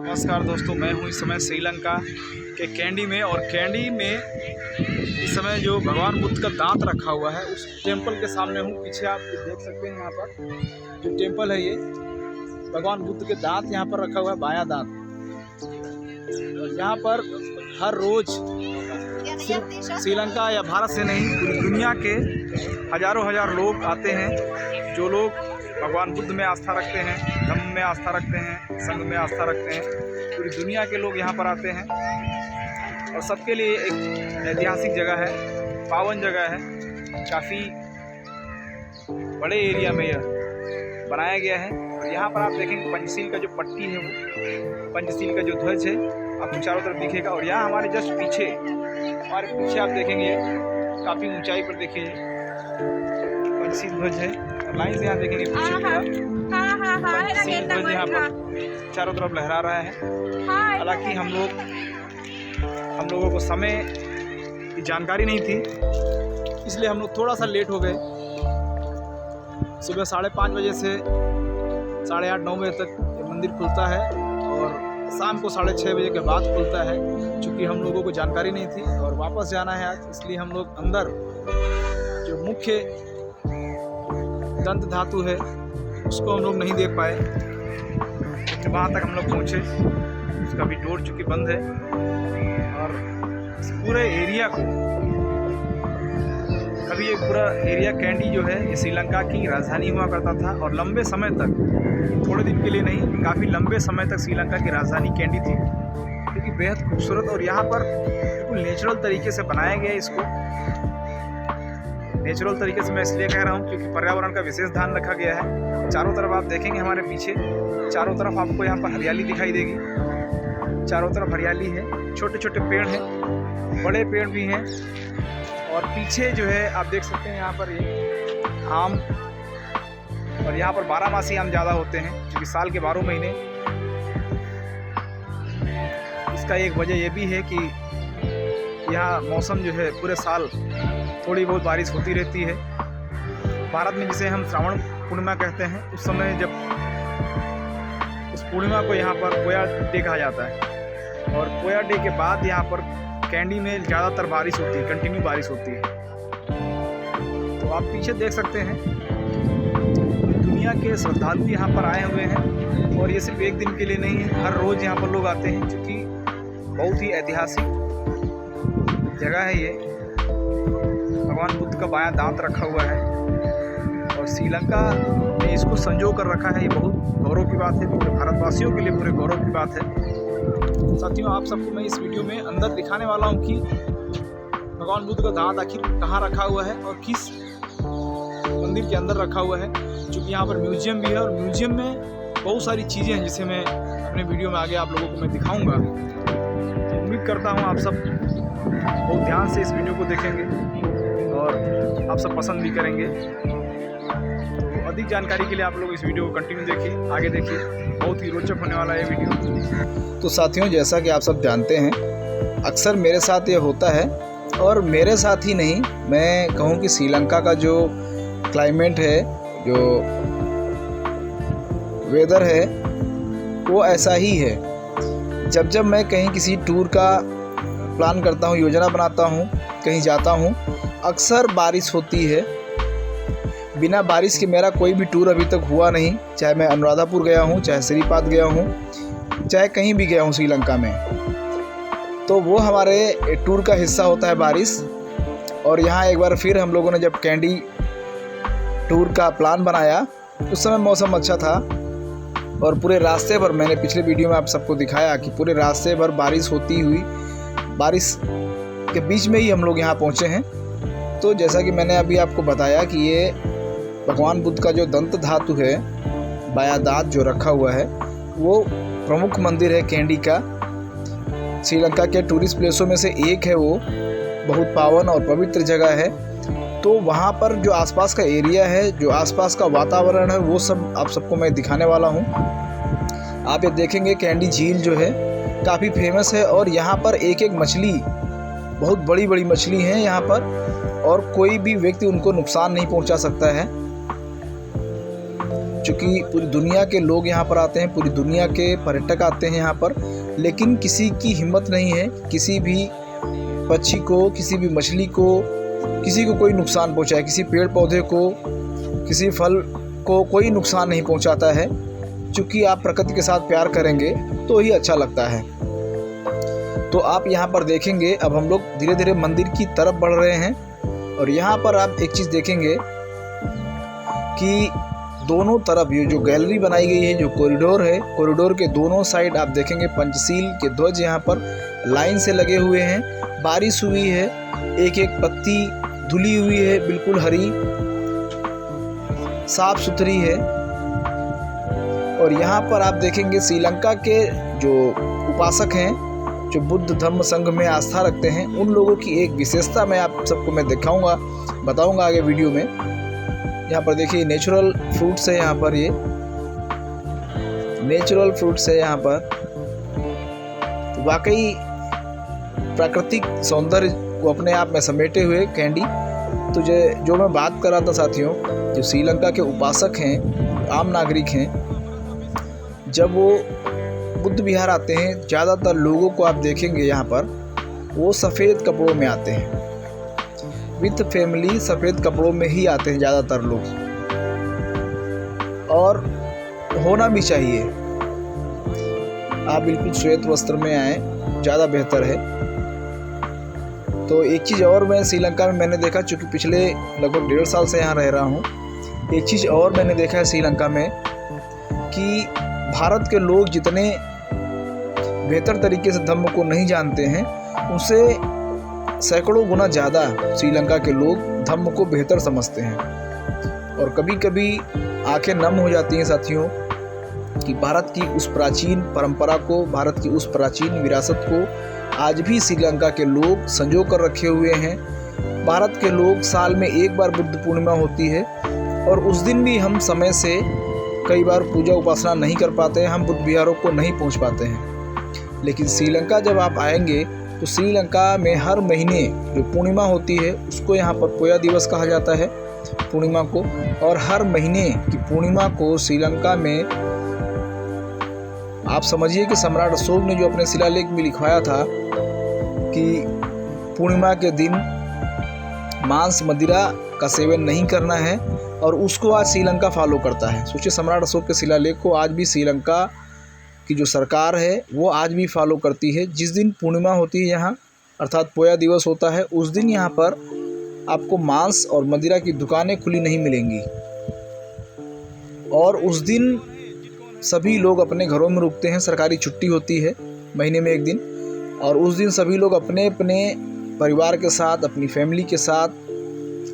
नमस्कार दोस्तों, मैं हूं इस समय श्रीलंका के कैंडी में। और कैंडी में इस समय जो भगवान बुद्ध का दांत रखा हुआ है उस टेंपल के सामने हूं। पीछे आप देख सकते हैं, यहाँ पर जो टेंपल है ये भगवान बुद्ध के दांत यहाँ पर रखा हुआ है, बायां दांत। और यहाँ पर हर रोज सिर्फ श्रीलंका या भारत से नहीं, पूरी दुनिया के हजारों हजार लोग आते हैं। जो लोग भगवान बुद्ध में आस्था रखते हैं, धम्म में आस्था रखते हैं, संघ में आस्था रखते हैं, पूरी दुनिया के लोग यहाँ पर आते हैं। और सबके लिए एक ऐतिहासिक जगह है, पावन जगह है। काफ़ी बड़े एरिया में यह बनाया गया है। और यहाँ पर आप देखेंगे पंचशील का जो पट्टी है, वो पंचशील का जो ध्वज है आपको चारों तरफ दिखेगा। और यहाँ हमारे जस्ट पीछे आप देखेंगे, काफ़ी ऊंचाई पर देखिए पंचशील ध्वज है। लाइन से यहाँ देखेंगे पीछे पंचशील ध्वज यहाँ पर चारों तरफ लहरा रहा है। हालांकि हम लोगों को समय की जानकारी नहीं थी, इसलिए हम लोग थोड़ा सा लेट हो गए। सुबह 5:30 बजे से 8:30-9 बजे तक ये मंदिर खुलता है और शाम को 6:30 बजे के बाद खुलता है। चूँकि हम लोगों को जानकारी नहीं थी और वापस जाना है आज, इसलिए हम लोग अंदर जो मुख्य दंत धातु है उसको हम लोग नहीं देख पाए। तो वहाँ तक हम लोग पहुँचे, उसका भी डोर चूँकि बंद है। और इस पूरे एरिया को, अभी ये पूरा एरिया कैंडी जो है ये श्रीलंका की राजधानी हुआ करता था। और लंबे समय तक, थोड़े दिन के लिए नहीं, काफ़ी लंबे समय तक श्रीलंका की राजधानी कैंडी थी, क्योंकि बेहद खूबसूरत। और यहाँ पर बिल्कुल नेचुरल तरीके से बनाया गया है इसको। नेचुरल तरीके से मैं इसलिए कह रहा हूँ क्योंकि पर्यावरण का विशेष ध्यान रखा गया है। चारों तरफ आप देखेंगे, हमारे पीछे चारों तरफ आपको यहाँ पर हरियाली दिखाई देगी। चारों तरफ हरियाली है, छोटे छोटे पेड़ हैं, बड़े पेड़ भी हैं। और पीछे जो है आप देख सकते हैं यहाँ पर ये आम, और यहाँ पर 12 आम ज़्यादा होते हैं क्योंकि साल के 12 महीने। इसका एक वजह ये भी है कि यहाँ मौसम जो है पूरे साल थोड़ी बहुत बारिश होती रहती है। भारत में जिसे हम श्रावण पूर्णिमा कहते हैं, उस समय जब उस पूर्णिमा को यहाँ पर पोया डे कहा जाता है। और पोया डे के बाद यहाँ पर कैंडी में ज़्यादातर बारिश होती है, कंटिन्यू बारिश होती है। तो आप पीछे देख सकते हैं दुनिया के श्रद्धालु यहाँ पर आए हुए हैं। और ये सिर्फ एक दिन के लिए नहीं है, हर रोज़ यहाँ पर लोग आते हैं, क्योंकि बहुत ही ऐतिहासिक जगह है ये। भगवान बुद्ध का बायां दांत रखा हुआ है और श्रीलंका ने इसको संजो कर रखा है। ये बहुत गौरव की बात है, पूरे भारतवासियों के लिए पूरे गौरव की बात है। साथियों, आप सबको मैं इस वीडियो में अंदर दिखाने वाला हूँ कि भगवान बुद्ध का दांत आखिर कहाँ रखा हुआ है और किस मंदिर के अंदर रखा हुआ है। क्योंकि यहाँ पर म्यूजियम भी है और म्यूजियम में बहुत सारी चीज़ें हैं जिसे मैं अपने वीडियो में आगे आप लोगों को मैं दिखाऊँगा। तो उम्मीद करता हूँ आप सब बहुत ध्यान से इस वीडियो को देखेंगे और आप सब पसंद भी करेंगे। तो अधिक जानकारी के लिए आप लोग इस वीडियो को कंटिन्यू देखिए, आगे देखिए, बहुत ही रोचक होने वाला है ये वीडियो। तो साथियों, जैसा कि आप सब जानते हैं, अक्सर मेरे साथ ये होता है। और मेरे साथ ही नहीं, मैं कहूँ कि श्रीलंका का जो क्लाइमेट है, जो वेदर है, वो ऐसा ही है। जब मैं कहीं किसी टूर का प्लान करता हूँ, योजना बनाता हूँ, कहीं जाता हूँ, अक्सर बारिश होती है। बिना बारिश के मेरा कोई भी टूर अभी तक हुआ नहीं। चाहे मैं अनुराधापुर गया हूँ, चाहे श्रीपाद गया हूँ, चाहे कहीं भी गया हूँ श्रीलंका में, तो वो हमारे टूर का हिस्सा होता है बारिश। और यहाँ एक बार फिर हम लोगों ने जब कैंडी टूर का प्लान बनाया, उस समय मौसम अच्छा था और पूरे रास्ते भर, मैंने पिछले वीडियो में आप सबको दिखाया कि पूरे रास्ते भर बारिश होती हुई, बारिश के बीच में ही हम लोग यहाँ पहुँचे हैं। तो जैसा कि मैंने अभी आपको बताया कि ये भगवान बुद्ध का जो दंत धातु है, बायां दांत जो रखा हुआ है, वो प्रमुख मंदिर है कैंडी का। श्रीलंका के टूरिस्ट प्लेसों में से एक है वो, बहुत पावन और पवित्र जगह है। तो वहाँ पर जो आसपास का एरिया है, जो आसपास का वातावरण है, वो सब आप सबको मैं दिखाने वाला हूँ। आप ये देखेंगे कैंडी झील जो है काफ़ी फेमस है। और यहाँ पर एक एक मछली, बहुत बड़ी बड़ी मछली हैं यहाँ पर, और कोई भी व्यक्ति उनको नुकसान नहीं पहुँचा सकता है। चूँकि पूरी दुनिया के लोग यहाँ पर आते हैं, पूरी दुनिया के पर्यटक आते हैं यहाँ पर, लेकिन किसी की हिम्मत नहीं है किसी भी पक्षी को, किसी भी मछली को, किसी को कोई नुकसान पहुँचाए, किसी पेड़ पौधे को, किसी फल को कोई नुकसान नहीं पहुँचाता है। चूँकि आप प्रकृति के साथ प्यार करेंगे तो ही अच्छा लगता है। तो आप यहाँ पर देखेंगे, अब हम लोग धीरे धीरे मंदिर की तरफ बढ़ रहे हैं और यहाँ पर आप एक चीज़ देखेंगे कि दोनों तरफ ये जो गैलरी बनाई गई है, जो कॉरिडोर है, कॉरिडोर के दोनों साइड आप देखेंगे पंचशील के ध्वज यहाँ पर लाइन से लगे हुए हैं। बारिश हुई है, एक एक पत्ती धुली हुई है, बिल्कुल हरी साफ सुथरी है। और यहाँ पर आप देखेंगे श्रीलंका के जो उपासक हैं, जो बुद्ध धर्म संघ में आस्था रखते हैं, उन लोगों की एक विशेषता मैं आप सबको मैं दिखाऊंगा, बताऊंगा आगे वीडियो में। यहाँ पर देखिए नेचुरल फ्रूट्स है, यहाँ पर ये नेचुरल फ्रूट्स है यहाँ पर। तो वाकई प्राकृतिक सौंदर्य को अपने आप में समेटे हुए कैंडी। तो जो मैं बात कर रहा था साथियों, जो श्रीलंका के उपासक हैं, आम नागरिक हैं, जब वो बुद्ध विहार आते हैं, ज़्यादातर लोगों को आप देखेंगे यहाँ पर वो सफ़ेद कपड़ों में आते हैं, विथ फैमिली सफ़ेद कपड़ों में ही आते हैं ज़्यादातर लोग, और होना भी चाहिए। आप बिल्कुल श्वेत वस्त्र में आए, ज़्यादा बेहतर है। तो एक चीज़ और मैं श्रीलंका में मैंने देखा, चूँकि पिछले लगभग 1.5 साल से यहाँ रह रहा हूँ, एक चीज़ और मैंने देखा है श्रीलंका में कि भारत के लोग जितने बेहतर तरीके से धर्म को नहीं जानते हैं, उससे सैकड़ों गुना ज़्यादा श्रीलंका के लोग धर्म को बेहतर समझते हैं। और कभी कभी आंखें नम हो जाती हैं साथियों कि भारत की उस प्राचीन परंपरा को, भारत की उस प्राचीन विरासत को आज भी श्रीलंका के लोग संजो कर रखे हुए हैं। भारत के लोग साल में एक बार बुद्ध पूर्णिमा होती है और उस दिन भी हम समय से कई बार पूजा उपासना नहीं कर पाते हैं, हम बुद्ध विहारों को नहीं पहुंच पाते हैं। लेकिन श्रीलंका जब आप आएंगे तो श्रीलंका में हर महीने जो पूर्णिमा होती है उसको यहाँ पर पोया दिवस कहा जाता है, पूर्णिमा को। और हर महीने की पूर्णिमा को श्रीलंका में आप समझिए कि सम्राट अशोक ने जो अपने शिलालेख में लिखवाया था कि पूर्णिमा के दिन मांस मदिरा का सेवन नहीं करना है, और उसको आज श्रीलंका फॉलो करता है। सोचिए, सम्राट अशोक के शिलालेख को आज भी श्रीलंका की जो सरकार है वो आज भी फॉलो करती है। जिस दिन पूर्णिमा होती है यहाँ, अर्थात पोया दिवस होता है, उस दिन यहाँ पर आपको मांस और मदिरा की दुकानें खुली नहीं मिलेंगी। और उस दिन सभी लोग अपने घरों में रुकते हैं, सरकारी छुट्टी होती है महीने में एक दिन, और उस दिन सभी लोग अपने अपने परिवार के साथ, अपनी फैमिली के साथ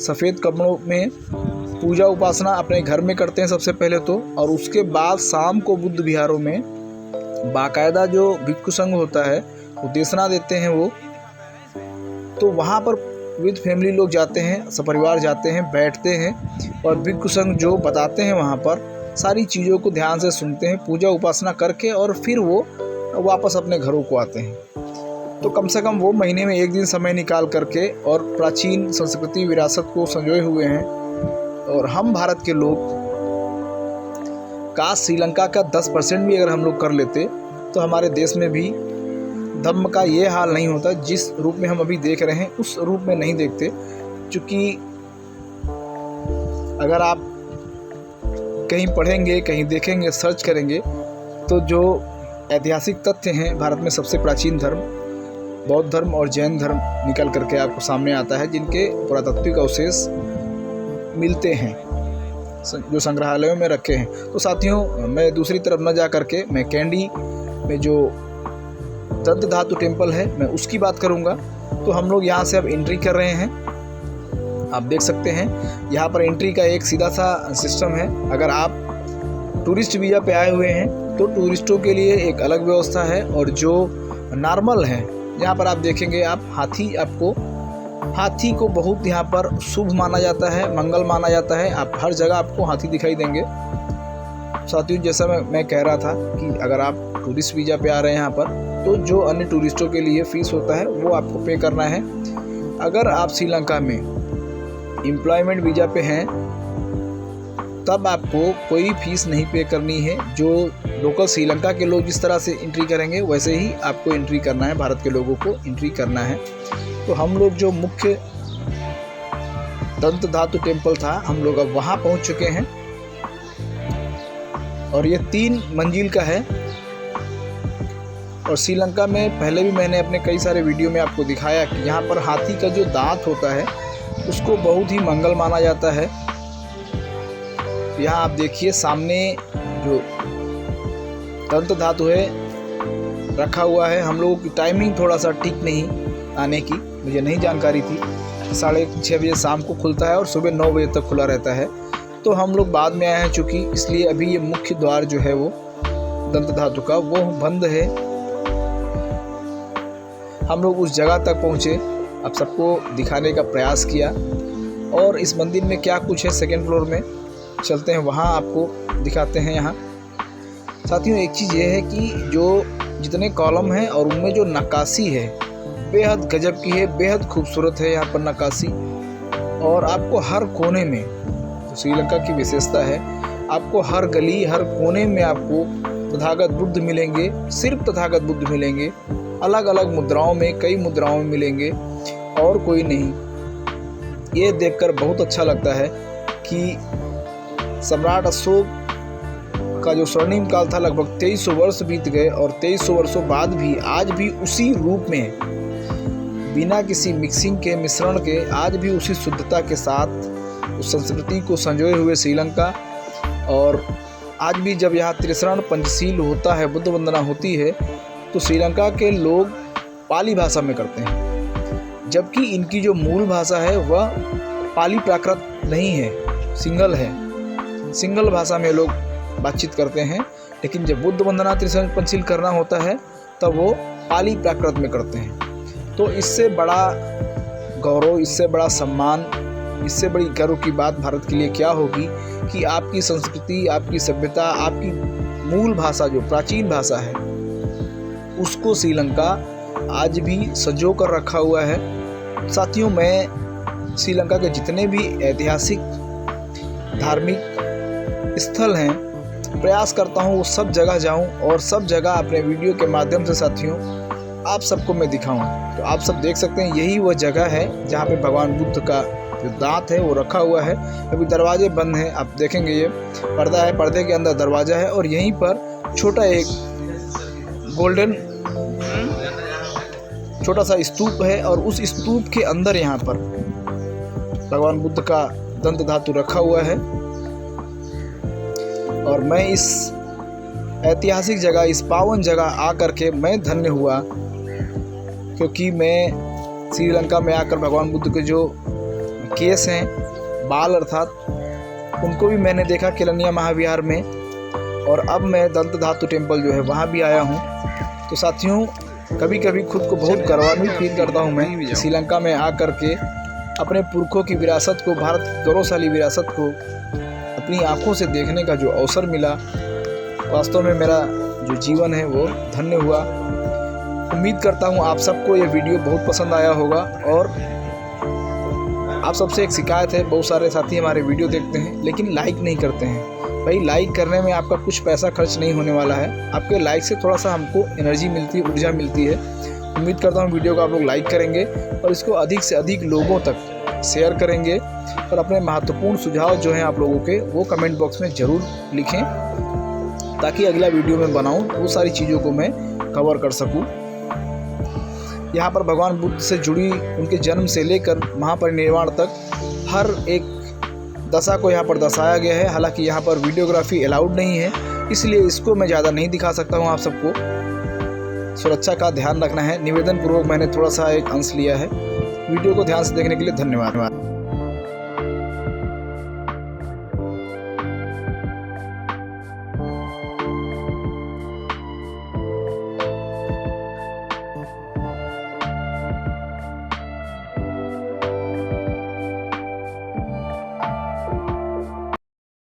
सफ़ेद कपड़ों में पूजा उपासना अपने घर में करते हैं सबसे पहले तो। और उसके बाद शाम को बुद्ध विहारों में बाकायदा जो भिक्षु संघ होता है वो देशना देते हैं वो, तो वहाँ पर विद फैमिली लोग जाते हैं, सपरिवार जाते हैं, बैठते हैं और भिक्षु संघ जो बताते हैं वहाँ पर सारी चीज़ों को ध्यान से सुनते हैं, पूजा उपासना करके, और फिर वो वापस अपने घरों को आते हैं। तो कम से कम वो महीने में एक दिन समय निकाल करके और प्राचीन संस्कृति विरासत को संजोए हुए हैं। और हम भारत के लोग का श्रीलंका का 10% भी अगर हम लोग कर लेते तो हमारे देश में भी धर्म का ये हाल नहीं होता। जिस रूप में हम अभी देख रहे हैं उस रूप में नहीं देखते। क्योंकि अगर आप कहीं पढ़ेंगे, कहीं देखेंगे, सर्च करेंगे तो जो ऐतिहासिक तथ्य हैं, भारत में सबसे प्राचीन धर्म बौद्ध धर्म और जैन धर्म निकल करके आपको सामने आता है, जिनके पुरातात्विक अवशेष मिलते हैं जो संग्रहालयों में रखे हैं। तो साथियों, मैं दूसरी तरफ न जा करके मैं कैंडी में जो दंत धातु टेम्पल है मैं उसकी बात करूंगा। तो हम लोग यहाँ से अब एंट्री कर रहे हैं। आप देख सकते हैं यहाँ पर एंट्री का एक सीधा सा सिस्टम है। अगर आप टूरिस्ट वीज़ा पे आए हुए हैं तो टूरिस्टों के लिए एक अलग व्यवस्था है, और जो नॉर्मल है यहाँ पर आप देखेंगे, आप हाथी को बहुत यहाँ पर शुभ माना जाता है, मंगल माना जाता है। आप हर जगह आपको हाथी दिखाई देंगे। साथियों, जैसा मैं कह रहा था कि अगर आप टूरिस्ट वीज़ा पे आ रहे हैं यहाँ पर, तो जो अन्य टूरिस्टों के लिए फ़ीस होता है वो आपको पे करना है। अगर आप श्रीलंका में एम्प्लॉयमेंट वीज़ा पे हैं तब आपको कोई फीस नहीं पे करनी है। जो लोकल श्रीलंका के लोग जिस तरह से एंट्री करेंगे वैसे ही आपको एंट्री करना है, भारत के लोगों को एंट्री करना है। तो हम लोग जो मुख्य दंत धातु टेम्पल था, हम लोग अब वहाँ पहुँच चुके हैं और ये 3 मंजिल का है। और श्रीलंका में पहले भी मैंने अपने कई सारे वीडियो में आपको दिखाया कि यहाँ पर हाथी का जो दांत होता है उसको बहुत ही मंगल माना जाता है। यहाँ आप देखिए सामने जो दंत धातु है रखा हुआ है। हम लोगों की टाइमिंग थोड़ा सा ठीक नहीं आने की, मुझे नहीं जानकारी थी। 6:30 बजे शाम को खुलता है और सुबह 9 बजे तक खुला रहता है। तो हम लोग बाद में आए हैं चूँकि, इसलिए अभी ये मुख्य द्वार जो है वो दंत धातु का वो बंद है। हम लोग उस जगह तक पहुँचे, अब सबको दिखाने का प्रयास किया। और इस मंदिर में क्या कुछ है, सेकेंड फ्लोर में चलते हैं, वहाँ आपको दिखाते हैं। यहाँ साथियों एक चीज़ ये है कि जो जितने कॉलम हैं और उनमें जो नक्काशी है बेहद गजब की है, बेहद खूबसूरत है यहाँ पर नक्काशी। और आपको हर कोने में, तो श्रीलंका की विशेषता है, आपको हर गली हर कोने में आपको तथागत बुद्ध मिलेंगे। सिर्फ तथागत बुद्ध मिलेंगे, अलग अलग मुद्राओं में, कई मुद्राओं में मिलेंगे और कोई नहीं। ये देखकर बहुत अच्छा लगता है कि सम्राट अशोक का जो स्वर्णिम काल था लगभग 2300 वर्ष बीत गए और 2300 वर्षों बाद भी आज भी उसी रूप में, बिना किसी मिक्सिंग के, मिश्रण के, आज भी उसी शुद्धता के साथ उस संस्कृति को संजोए हुए श्रीलंका। और आज भी जब यहाँ त्रिशरण पंचशील होता है, बुद्ध वंदना होती है, तो श्रीलंका के लोग पाली भाषा में करते हैं, जबकि इनकी जो मूल भाषा है वह पाली प्राकृत नहीं है, सिंगल है। सिंगल भाषा में लोग बातचीत करते हैं, लेकिन जब बुद्ध वंदना त्रिशरण पंचशील करना होता है तब वो पाली प्राकृत में करते हैं। तो इससे बड़ा गौरव, इससे बड़ा सम्मान, इससे बड़ी गर्व की बात भारत के लिए क्या होगी कि आपकी संस्कृति, आपकी सभ्यता, आपकी मूल भाषा जो प्राचीन भाषा है उसको श्रीलंका आज भी संजो कर रखा हुआ है। साथियों मैं श्रीलंका के जितने भी ऐतिहासिक धार्मिक स्थल हैं प्रयास करता हूँ वो सब जगह जाऊँ और सब जगह अपने वीडियो के माध्यम से साथियों आप सबको मैं दिखाऊँ। तो आप सब देख सकते हैं यही वह जगह है जहाँ पे भगवान बुद्ध का जो दांत है वो रखा हुआ है। अभी दरवाजे बंद हैं, आप देखेंगे ये पर्दा है, पर्दे के अंदर दरवाज़ा है और यहीं पर छोटा एक गोल्डन छोटा सा स्तूप है और उस स्तूप के अंदर यहाँ पर भगवान बुद्ध का दंत धातु रखा हुआ है। और मैं इस ऐतिहासिक जगह, इस पावन जगह आकर के मैं धन्य हुआ, क्योंकि मैं श्रीलंका में आकर भगवान बुद्ध के जो केस हैं, बाल अर्थात, उनको भी मैंने देखा केलनिया महाविहार में। और अब मैं दंत धातु टेम्पल जो है वहाँ भी आया हूँ। तो साथियों कभी कभी खुद को बहुत गौरवान्वित फील करता हूँ मैं श्रीलंका में आकर के अपने पुरखों की विरासत को, भारत की गौरवशाली विरासत को अपनी आँखों से देखने का जो अवसर मिला, वास्तव में मेरा जो जीवन है वो धन्य हुआ। उम्मीद करता हूँ आप सबको ये वीडियो बहुत पसंद आया होगा। और आप सबसे एक शिकायत है, बहुत सारे साथी हमारे वीडियो देखते हैं लेकिन लाइक नहीं करते हैं। भाई लाइक करने में आपका कुछ पैसा खर्च नहीं होने वाला है, आपके लाइक से थोड़ा सा हमको एनर्जी मिलती है, ऊर्जा मिलती है। उम्मीद करता हूँ वीडियो को आप लोग लाइक करेंगे और इसको अधिक से अधिक लोगों तक शेयर करेंगे और अपने महत्वपूर्ण सुझाव जो हैं आप लोगों के वो कमेंट बॉक्स में ज़रूर लिखें, ताकि अगला वीडियो में बनाऊँ वो सारी चीज़ों को मैं कवर कर सकूँ। यहाँ पर भगवान बुद्ध से जुड़ी उनके जन्म से लेकर महापरिनिर्वाण तक हर एक दशा को यहाँ पर दर्शाया गया है। हालांकि यहाँ पर वीडियोग्राफी अलाउड नहीं है, इसलिए इसको मैं ज़्यादा नहीं दिखा सकता हूँ। आप सबको सुरक्षा का ध्यान रखना है, निवेदन पूर्वक मैंने थोड़ा सा एक अंश लिया है। वीडियो को ध्यान से देखने के लिए धन्यवाद।